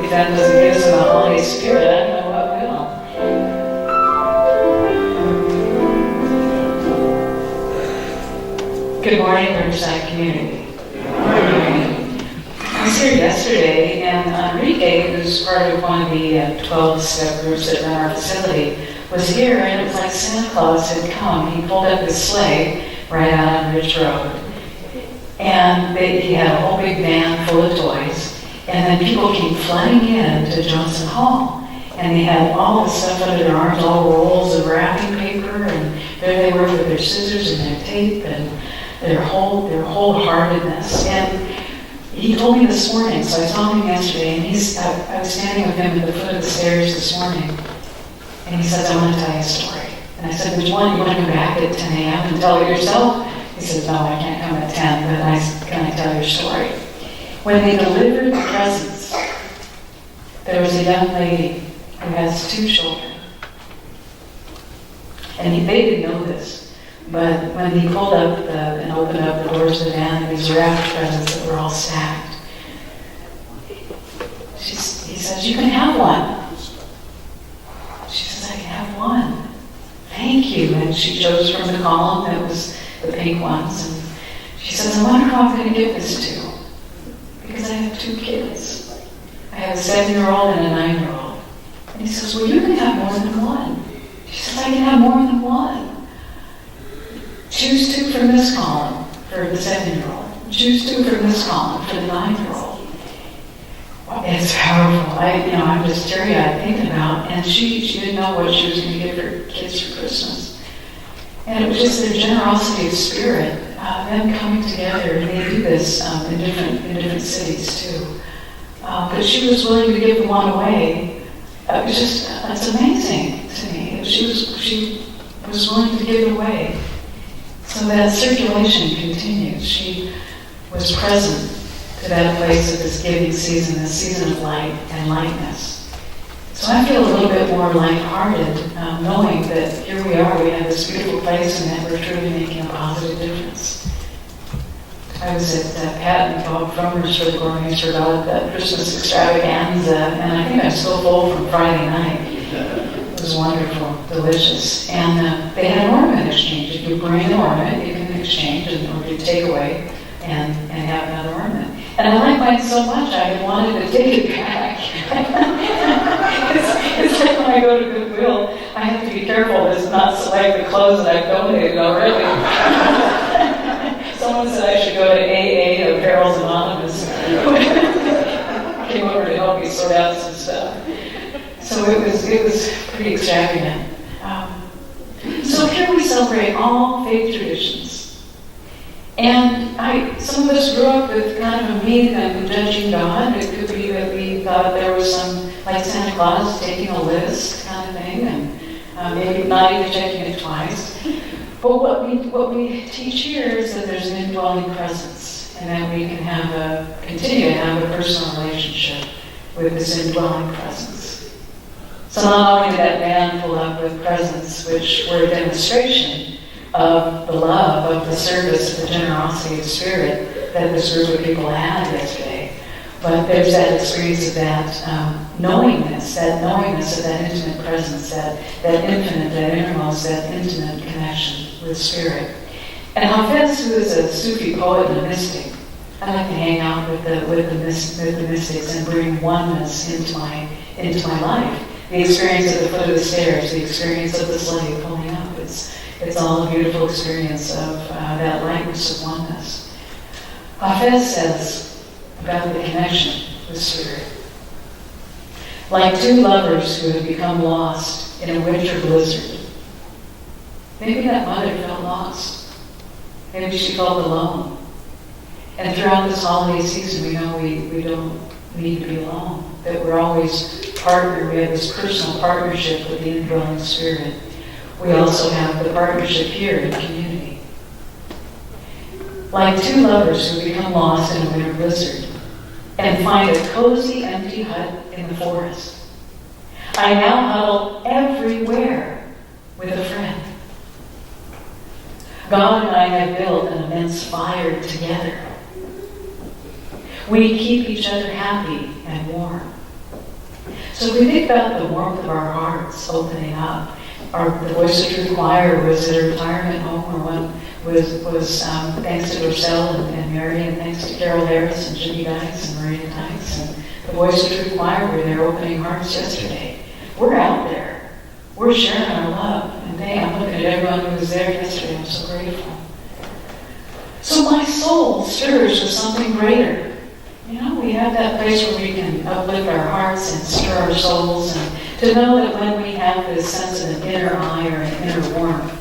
If that doesn't give us the Holy Spirit, I don't know what will. Good morning, Riverside community. I was here yesterday, and Enrique, who's part of one of the 12-step groups that run our facility, was here, and it was like Santa Claus had come. He pulled up his sleigh right out on Ridge Road, and he had a whole big van full of toys. And then people came flooding in to Johnson Hall, and they had all the stuff under their arms, all rolls of wrapping paper, and there they were with their scissors and their tape and their wholeheartedness. And he told me this morning, so I saw him yesterday, and I was standing with him at the foot of the stairs this morning, and he says, "I want to tell you a story." And I said, "Which one? You want to come back at 10 a.m. and tell it yourself?" He says, "No, I can't come at 10, but can I tell your story?" When they delivered the presents, there was a young lady who has 2 children. And they didn't know this, but when he pulled up and opened up the doors of the van, and these wrapped presents that were all stacked, he says, "You can have one." She says, "I can have one. Thank you." And she chose from the column that was the pink ones. And she says, "I wonder who I'm going to give this to. Because I have 2 kids. I have a 7-year-old and a 9-year-old. And he says, "Well, you can have more than one." She says, "I can have more than one. Choose 2 from this column for the 7-year-old. Choose 2 from this column for the 9-year-old. Well, it's powerful. I'm just teary-eyed thinking about. And she didn't know what she was going to give her kids for Christmas. And it was just their generosity of spirit, them coming together, and they do this in different cities too. But she was willing to give the one away. It's amazing to me. She was willing to give it away. So that circulation continues. She was present to that place of this giving season, this season of light and lightness. So I feel a little bit more lighthearted, knowing that here we are, we have this beautiful place, and that we're truly making a positive difference. I was at Pat and Bob Frommer's for the Gourmets for God, that Christmas extravaganza, and I think I'm still full from Friday night. It was wonderful, delicious. And they had an ornament exchange. If you bring an ornament, you can exchange or you take away and have another ornament. And I like mine so much, I wanted to take it back. It's like when I go to Goodwill, I have to be careful to not select the clothes that I've donated already. Someone said I should go to AA, Apparel's Anonymous. Came over to help me sort out some stuff. So it was pretty extravagant. So here we celebrate all faith traditions. And some of us grew up with kind of a mean and judging God. It could be that we thought there was some, like Santa Claus taking a list kind of thing, and maybe not even checking it twice. But what we teach here is that there's an indwelling presence, and that we can continue to have a personal relationship with this indwelling presence. So not only did that van pull up with presents, which were a demonstration of the love, of the service, of the generosity of spirit that this group of people had yesterday, but there's that experience of that knowingness of that intimate presence, that infinite, that innermost, that intimate connection with spirit. And Hafez, who is a Sufi poet and a mystic, I like to hang out with the mystics and bring oneness into my life. The experience at the foot of the stairs, the experience of the sleigh pulling up, it's all a beautiful experience of that lightness of oneness. Hafez says about the connection with spirit. Like 2 lovers who have become lost in a winter blizzard. Maybe that mother felt lost. Maybe she felt alone. And throughout this holiday season, we know we don't need to be alone. That we're always partnered. We have this personal partnership with the indwelling spirit. We also have the partnership here in community. Like 2 lovers who become lost in a winter blizzard and find a cozy, empty hut in the forest. I now huddle everywhere with a friend. God and I have built an immense fire together. We keep each other happy and warm. So if we think about the warmth of our hearts opening up, the Voice of Truth Choir was at a retirement home where one was thanks to Rochelle and Mary, and thanks to Carol Harris and Jimmy Dykes and Maria Dykes, and the Voice of Truth Choir were there opening hearts yesterday. We're out there. We're sharing our love. And I'm looking at everyone who was there yesterday. I'm so grateful. So my soul stirs with something greater. We have that place where we can uplift our hearts and stir our souls, and to know that when we have this sense of an inner eye or an inner warmth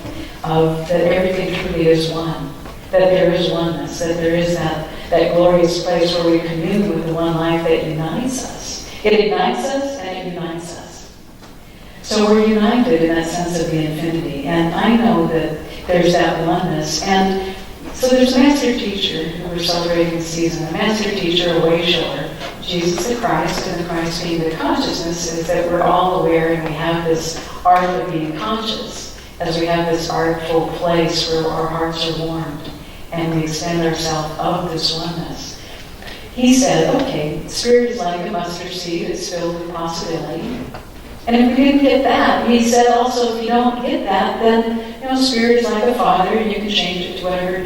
of that everything truly is one, that there is oneness, that there is that glorious place where we commune with the one life that unites us. It ignites us and it unites us. So we're united in that sense of the infinity. And I know that there's that oneness. And so there's a master teacher who we're celebrating this season, a master teacher, a way shower, Jesus the Christ, and the Christ being the consciousness is that we're all aware and we have this art of being conscious, as we have this artful place where our hearts are warmed and we extend ourselves of this oneness. He said, okay, spirit is like a mustard seed, it's filled with possibility. And if we didn't get that, he said also, if you don't get that, then, spirit is like a father, and you can change it to whatever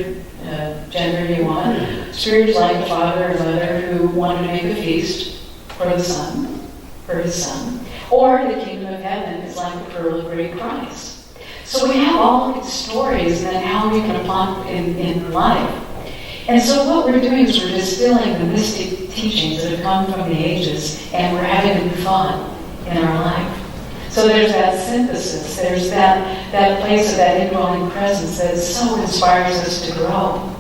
gender you want. Spirit is like a father or mother who wanted to make a feast for his son. Or the kingdom of heaven is like the pearl of great price. So we have all these stories and then how we can apply in life. And so what we're doing is we're distilling the mystic teachings that have come from the ages, and we're having fun in our life. So there's that synthesis, there's that place of that indwelling presence that so inspires us to grow.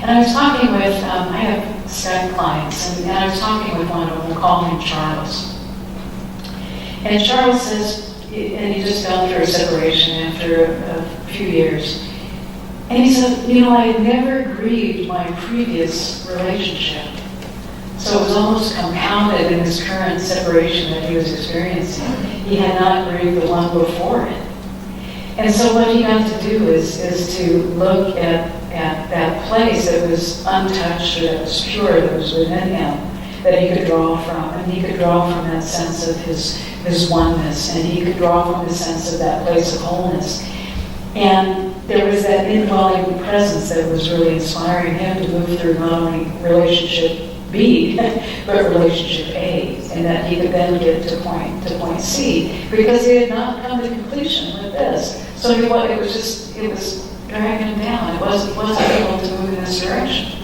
And I was talking with, I have Skype clients, and I was talking with one of them, we'll call him Charles. And Charles says, and he just gone through a separation after a few years. And he said, I had never grieved my previous relationship. So it was almost compounded in this current separation that he was experiencing. He had not grieved the one before it. And so what he got to do is to look at that place that was untouched, or that was pure, that was within him, that he could draw from. And he could draw from that sense of his oneness, and he could draw from the sense of that place of wholeness. And there was that indwelling presence that was really inspiring him to move through not only relationship B, but relationship A, and that he could then get to point C, because he had not come to completion with this. So it was dragging him down. He wasn't able to move in this direction.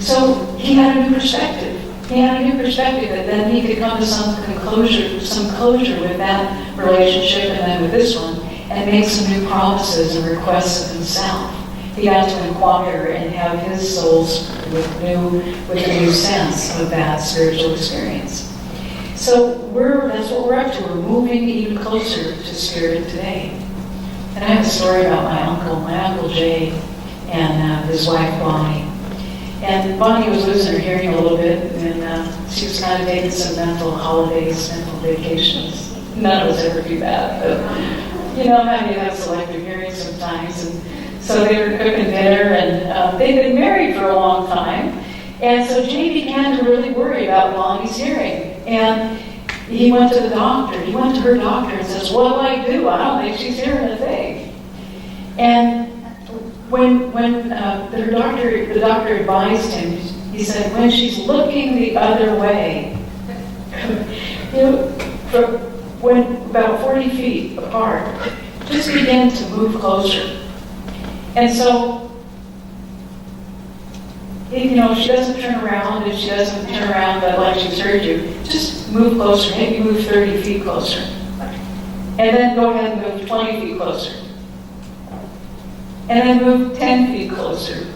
So he had a new perspective. He had a new perspective that then he could come to some closure with that relationship and then with this one, and make some new promises and requests of himself. He got to inquire and have his souls with a new sense of that spiritual experience. So that's what we're up to. We're moving even closer to spirit today. And I have a story about my uncle Jay, and his wife Bonnie. And Bonnie was losing her hearing a little bit, and she was kind of taking some mental holidays, mental vacations. None of us ever do that, but you know how you have selective hearing sometimes. And so they were cooking dinner, and they'd been married for a long time. And so Jay began to really worry about Bonnie's hearing. And he went to the doctor. He went to her doctor and says, what do I do? I don't think she's hearing a thing. And when the doctor advised him, he said, when she's looking the other way, when about 40 feet apart, just begin to move closer. And so, if she doesn't turn around, but like she's heard you, just move closer, maybe move 30 feet closer. And then go ahead and move 20 feet closer. And then move 10 feet closer.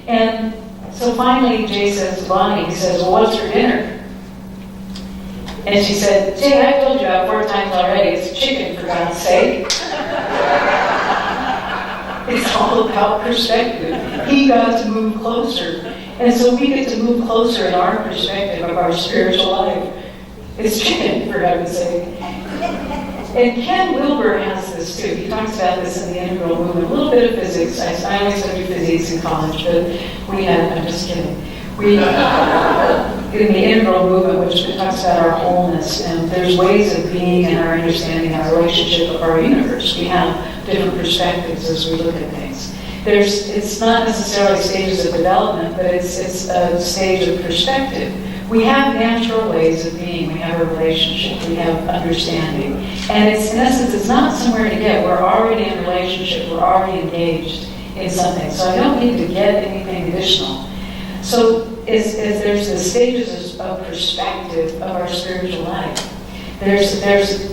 And so finally, Jay says to Bonnie, he says, well, what's for dinner? And she said, Jay, I told you about 4 times already, it's chicken, for God's sake. It's all about perspective. He got to move closer. And so we get to move closer in our perspective of our spiritual life. It's chicken, for heaven's sake. And Ken Wilber has this too. He talks about this in the integral movement. A little bit of physics. I always studied physics in college, but I'm just kidding. In the integral movement, which talks about our wholeness, and there's ways of being and our understanding our relationship of our universe. We have different perspectives as we look at things. It's not necessarily stages of development, but it's a stage of perspective. We have natural ways of being. We have a relationship. We have understanding. And in essence, it's not somewhere to get. We're already in a relationship. We're already engaged in something. So I don't need to get anything additional. So as there's the stages of perspective of our spiritual life, there's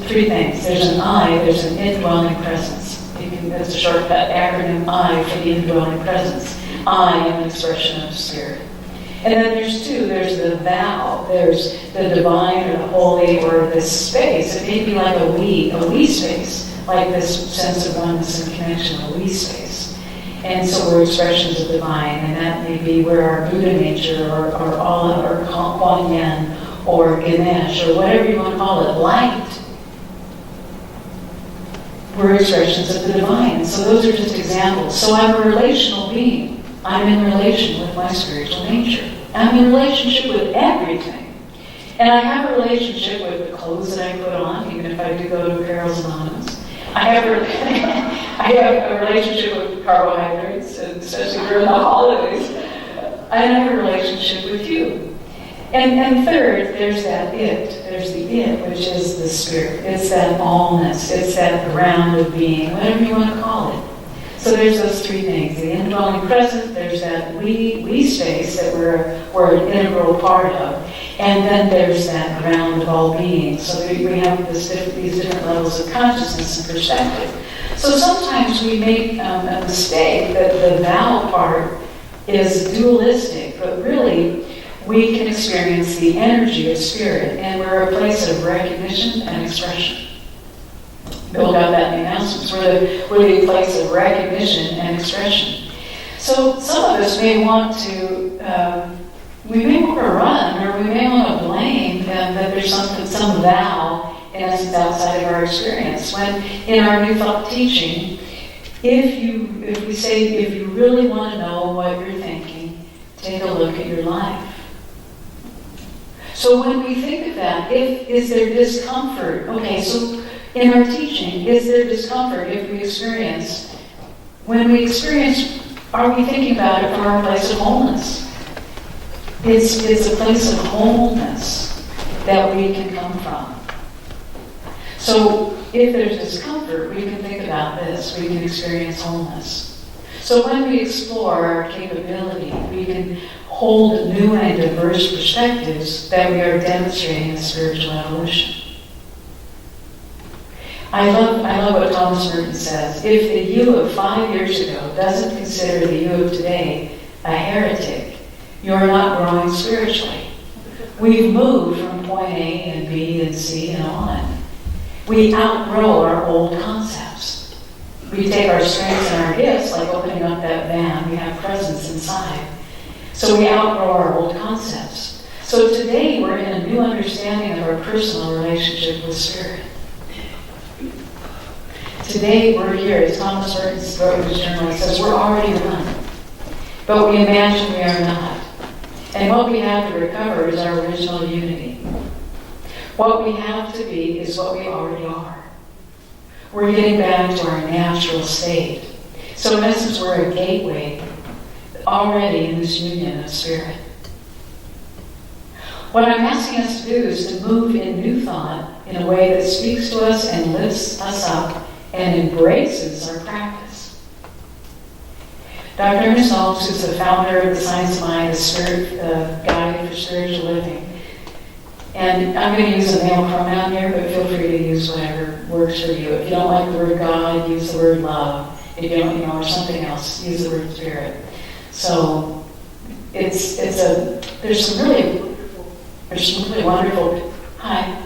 three things. There's an I, there's an indwelling presence. That's a shortcut acronym I for the indwelling presence. I am an expression of spirit. And then there's two. There's the thou. There's the divine or the holy or this space. It may be like a we space, like this sense of oneness and connection, a we space. And so we're expressions of divine, and that may be where our Buddha nature or Allah or Kuan Yin or Ganesh or whatever you want to call it, light. We're expressions of the divine. And so those are just examples. So I'm a relational being. I'm in relation with my spiritual nature. I'm in relationship with everything. And I have a relationship with the clothes that I put on, even if I do go to Apparel's Anonymous. I have a relationship with carbohydrates, especially during the holidays. I have a relationship with you. And third, there's that it. There's the it, which is the spirit. It's that allness. It's that ground of being, whatever you want to call it. So there's those three things. The indwelling presence, there's that we space that we're an integral part of. And then there's that ground of all being. So we have these different levels of consciousness and perspective. So sometimes we make a mistake that the thou part is dualistic, but really we can experience the energy of spirit, and we're a place of recognition and expression. Bill got that in the announcements. We're the place of recognition and expression. So some of us may want to, we may want to run, or we may want to blame that there's some thou in essence outside of our experience. When in our New Thought teaching, if we say, if you really want to know what you're thinking, take a look at your life. So when we think of that, is there discomfort? Okay, so in our teaching, is there discomfort if we experience? When we experience, are we thinking about it from our place of wholeness? It's a place of wholeness that we can come from. So if there's discomfort, we can think about this. We can experience wholeness. So when we explore our capability, we can hold new and diverse perspectives that we are demonstrating in spiritual evolution. I love what Thomas Merton says. If the you of 5 years ago doesn't consider the you of today a heretic, you're not growing spiritually. We've moved from point A and B and C and on. We outgrow our old concepts. We take our strengths and our gifts, like opening up that van, we have presence inside. So we outgrow our old concepts. So today we're in a new understanding of our personal relationship with spirit. Today we're here, as Thomas Merton wrote in his journal, he says, we're already one. But we imagine we are not. And what we have to recover is our original unity. What we have to be is what we already are. We're getting back to our natural state. So in essence, we're a gateway already in this union of spirit. What I'm asking us to do is to move in new thought in a way that speaks to us and lifts us up and embraces our practice. Dr. Ernest Alps, who's the founder of the Science of Mind, the Spirit Guide for Spiritual Living, and I'm going to use a male pronoun here, but feel free to use whatever works for you. If you don't like the word God, use the word love. If you don't, or something else, use the word spirit. So there's some really wonderful. Hi.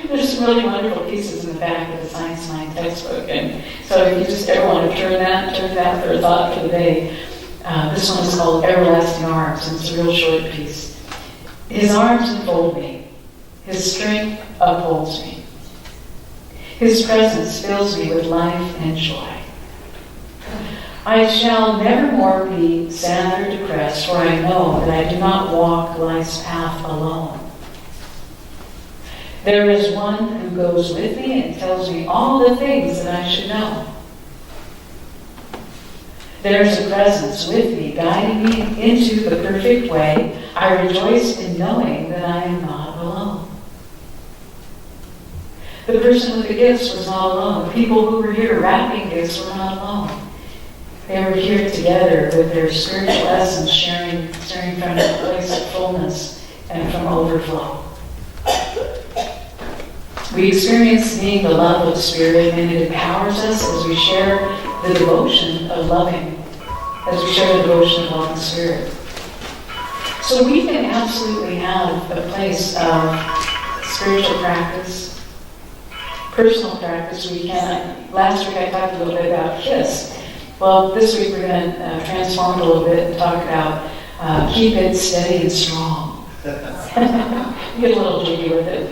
There's some really wonderful pieces in the back of the Science Mind textbook, and so if you just ever want to turn that for a thought for the day, this one is called Everlasting Arms, and it's a real short piece. His arms enfold me. His strength upholds me. His presence fills me with life and joy. I shall never more be sad or depressed, for I know that I do not walk life's path alone. There is one who goes with me and tells me all the things that I should know. There is a presence with me, guiding me into the perfect way. I rejoice in knowing that I am not alone. The person with the gifts was not alone. The people who were here wrapping gifts were not alone. They were here together with their spiritual essence, sharing from a place of fullness and from overflow. We experience being the love of the Spirit, and it empowers us as we share the devotion of loving, as we share the devotion of love and Spirit. So we can absolutely have a place of spiritual practice, personal practice. We can. Last week I talked a little bit about KISS. Well, this week we're going to transform it a little bit and talk about keep it steady and strong. Get a little jiggy with it.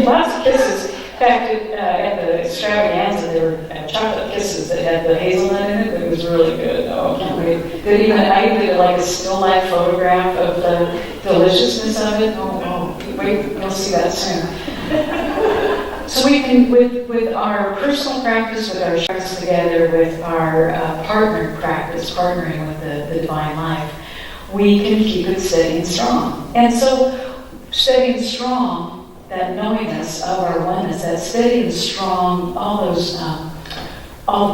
Lots of kisses. In fact, at the extravaganza, there were chocolate kisses that had the hazelnut in it. It was really good. Oh, I can't wait. I even did like a still life photograph of the deliciousness of it. Oh, wait, you'll see that soon. So we can, with our personal practice, with our practice together, with our partner practice, partnering with the divine life, we can keep it steady and strong. And so, steady and strong, that knowingness of our oneness, that steady and strong, all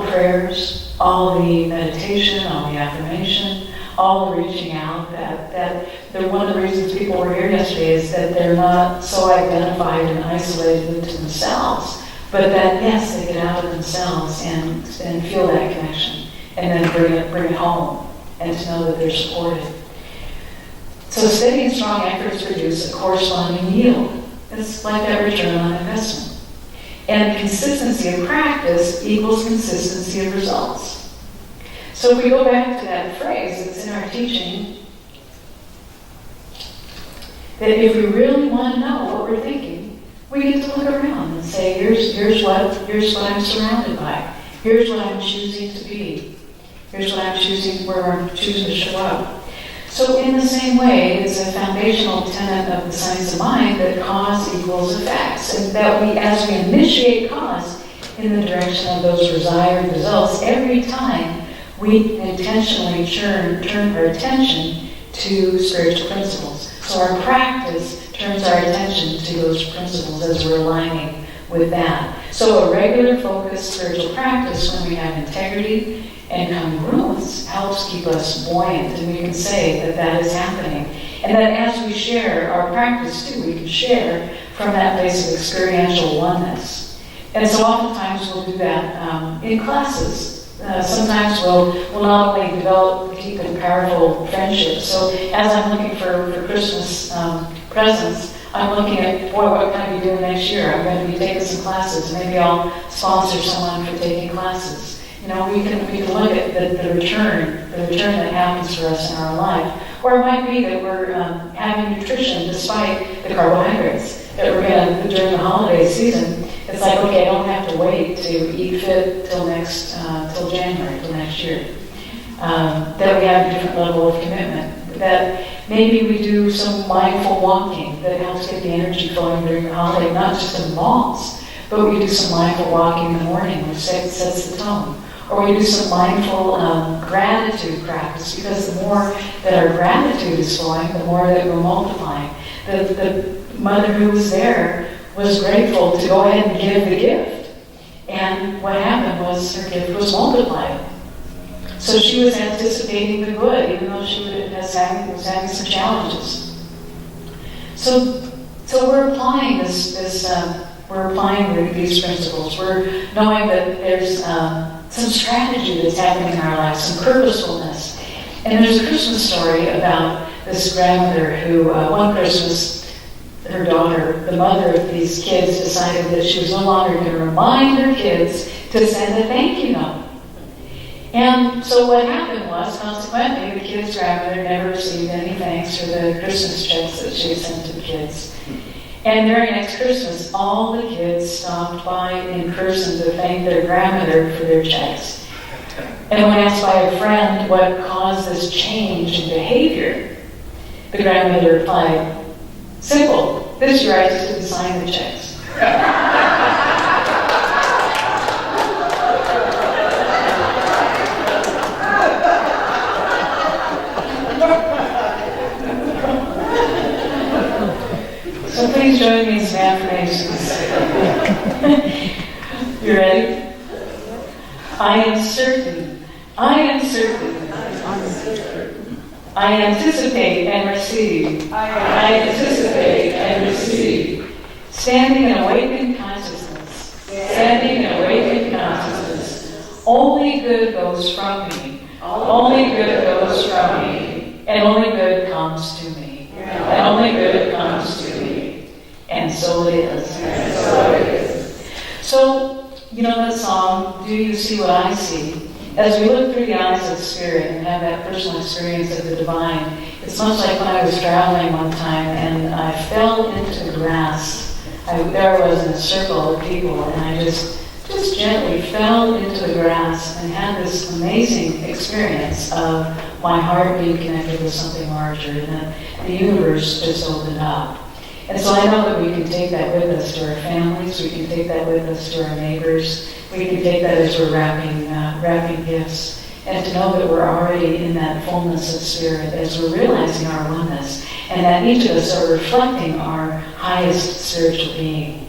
the prayers, all the meditation, all the affirmation, all the reaching out, that they're one of the reasons people were here yesterday is that they're not so identified and isolated into themselves, but that, yes, they get out of themselves and feel that connection, and then bring it home, and to know that they're supported. So steady and strong efforts produce a corresponding yield. It's like that return on investment. And consistency of practice equals consistency of results. So if we go back to that phrase that's in our teaching, that if we really want to know what we're thinking, we get to look around and say, here's what I'm surrounded by. Here's what I'm choosing to be. Here's what I'm choosing, where I'm choosing to show up. So in the same way, it's a foundational tenet of the science of mind that cause equals effects, and that we, as we initiate cause in the direction of those desired results, every time we intentionally turn our attention to spiritual principles. So our practice turns our attention to those principles as we're aligning with that. So a regular focused spiritual practice, when we have integrity and congruence, helps keep us buoyant, and we can say that is happening. And that as we share our practice too, we can share from that place of experiential oneness. And so oftentimes we'll do that in classes. Sometimes we'll not only develop deep and powerful friendships. So as I'm looking for Christmas presents, I'm looking at, what can I be doing next year? I'm going to be taking some classes. Maybe I'll sponsor someone for taking classes. We can look at the return that happens for us in our life. Or it might be that we're having nutrition despite the carbohydrates that we're going to during the holiday season. It's like, okay, I don't have to wait to eat fit till January, till next year. That we have a different level of commitment. That maybe we do some mindful walking that helps get the energy flowing during the holiday, not just in malls, but we do some mindful walking in the morning, which sets the tone. Or we do some mindful gratitude practice, because the more that our gratitude is flowing, the more that we're multiplying. The mother who was there was grateful to go ahead and give the gift. And what happened was her gift was multiplied. So she was anticipating the good, even though she was having some challenges. So we're applying we're applying these principles. We're knowing that there's some strategy that's happening in our lives, some purposefulness. And there's a Christmas story about this grandmother who, one Christmas, her daughter, the mother of these kids, decided that she was no longer going to remind her kids to send a thank you note. And so what happened was, consequently, the kid's grandmother never received any thanks for the Christmas checks that she had sent to the kids. And the very next Christmas, all the kids stopped by in person to thank their grandmother for their checks. And when asked by a friend what caused this change in behavior, the grandmother replied, "Simple, this year I just didn't sign the checks." So please join me in some affirmations. You ready? I am certain. I am certain. I anticipate and receive. I anticipate and receive. Standing in awakened consciousness. Standing in awakened consciousness. Only good goes from me. Only good goes from me. And only good comes to me. And only good comes to me. And so it is. And so it is. So, you know that song, "Do You See What I See?" As we look through the eyes of Spirit and have that personal experience of the divine, it's much like when I was traveling one time and I fell into the grass. There was in a circle of people, and I just gently fell into the grass and had this amazing experience of my heart being connected with something larger, and that the universe just opened up. And so I know that we can take that with us to our families, we can take that with us to our neighbors, we can take that as we're wrapping gifts, and to know that we're already in that fullness of Spirit as we're realizing our oneness, and that each of us are reflecting our highest spiritual being.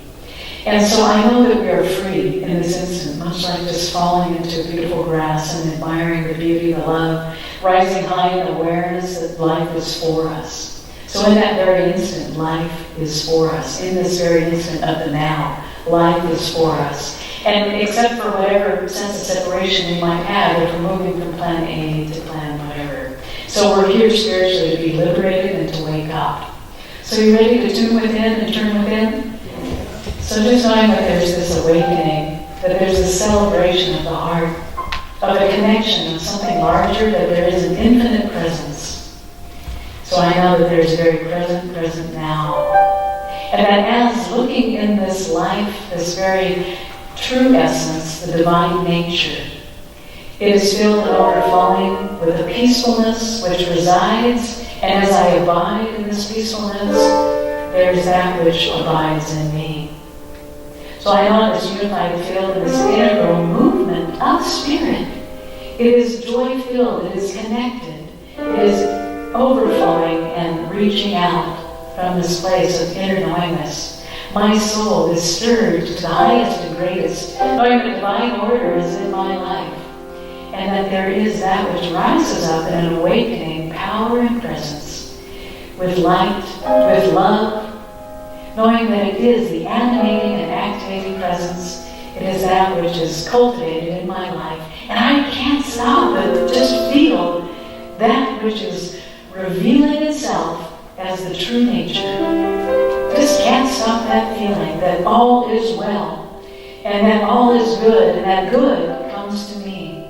And so I know that we are free in this instant, much like just falling into beautiful grass and admiring the beauty, the love, rising high in awareness that life is for us. So in that very instant, life is for us. In this very instant of the now, life is for us. And except for whatever sense of separation we might have if we're moving from plan A to plan whatever. So we're here spiritually to be liberated and to wake up. So you ready to tune within and turn within? So just knowing that there's this awakening, that there's this celebration of the heart, of a connection of something larger, that there is an infinite presence. So I know that there's a very present now. And that as looking in this life, this very true essence, the divine nature, it is filled and overflowing with a peacefulness which resides, and as I abide in this peacefulness, there is that which abides in me. So I know this unified field and this integral movement of Spirit. It is joy-filled, it is connected, it is overflowing and reaching out from this place of inner knowingness. My soul is stirred to the highest and greatest, knowing the divine order is in my life, and that there is that which rises up in an awakening power and presence, with light, with love, knowing that it is the animating and activating presence. It is that which is cultivated in my life, and I can't stop but just feel that which is revealing itself as the true nature. Just can't stop that feeling that all is well, and that all is good, and that good comes to me,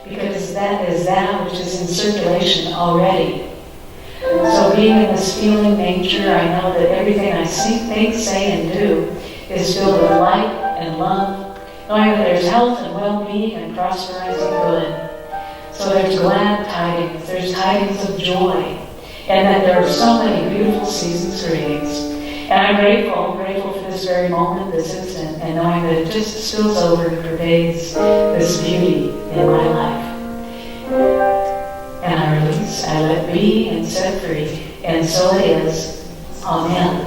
because that is that which is in circulation already. So being in this feeling nature, I know that everything I think, say, and do is filled with light and love, knowing that there's health and well-being and prosperizing good. So there's glad tidings, there's tidings of joy, and that there are so many beautiful seasons greetings. And I'm grateful for this very moment, this instant, and knowing that it just spills over and pervades this beauty in my life. And I release, I let be and set free, and so it is. Amen.